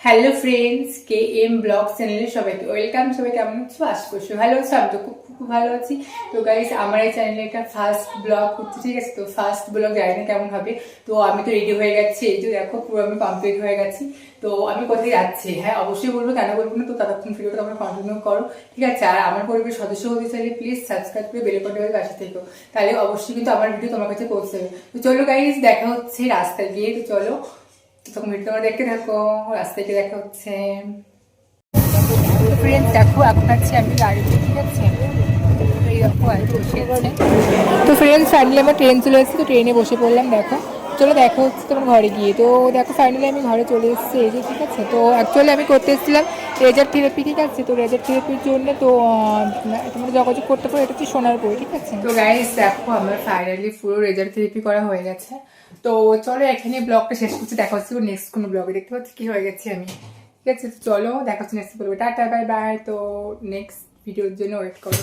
Hello friends, K M blog চ্যানেলে সবাইকে welcome. সবাই কেমন আছো? আশা করছি ভালো আছো। আমি তো খুব ভালো আছি। তো গাইস, আমার এই চ্যানেলে একটা ফার্স্ট ব্লগ করছি, ঠিক আছে? তো ফার্স্ট ব্লগ জানি না কেমন হবে। তো আমি তো রেডি হয়ে গেছি, এই যে দেখো পুরো আমি কমপ্লিট হয়ে গেছি। তো আমি কোথায় যাচ্ছি, হ্যাঁ অবশ্যই বলবো, কেন বলবো না। তো ততক্ষণ ভিডিওটা তোমরা কন্টিনিউ করো, ঠিক আছে? আর আমার পরিবারের সদস্য হতে চাইলে প্লিজ সাবস্ক্রাইব করে বেল বাটনের পাশে থেকো, তাহলে অবশ্যই কিন্তু আমার ভিডিও তোমার কাছে পৌঁছে যাবে। তো চলো গাইস, দেখা হচ্ছে রাস্তায় গিয়ে। তো চলো, তখন ভিডিও তোমরা দেখতে থাকো, রাস্তায় গিয়ে দেখা হচ্ছে। ফ্রেন্ডস দেখো, এখন আছি আমি গাড়িতে, ঠিক আছে? এই দেখো আর বসে আছে। তো ফ্রেন্ডস ফাইনালি আমার ট্রেন চলে এসেছে, তো ট্রেনে বসে পড়লাম। দেখো চলো দেখা হচ্ছে তোমার ঘরে গিয়ে। তো দেখো ফাইনালি আমি ঘরে চলে এসেছি, এই যে, ঠিক আছে? তো অ্যাকচুয়ালি আমি করতে এসেছিলাম রেজার থেরাপি, ঠিক আছে? তো রেজার থেরাপির জন্য তো তোমরা যোগাযোগ করতে পারো, এটা হচ্ছে সোনারপুর, ঠিক আছে? তো গাইস দেখো, আমার ফাইনালি পুরো রেজার থেরাপি করা হয়ে গেছে। তো চলো এখানে ব্লগটা শেষ করছি, দেখা হচ্ছে নেক্সট কোনো ব্লগে। দেখতে পাচ্ছি কি হয়ে গেছে আমি, ঠিক আছে? তো চলো দেখা হচ্ছে নেক্সট ব্লগে। Tata, bye bye. তো নেক্সট ভিডিওর জন্য ওয়েট করো।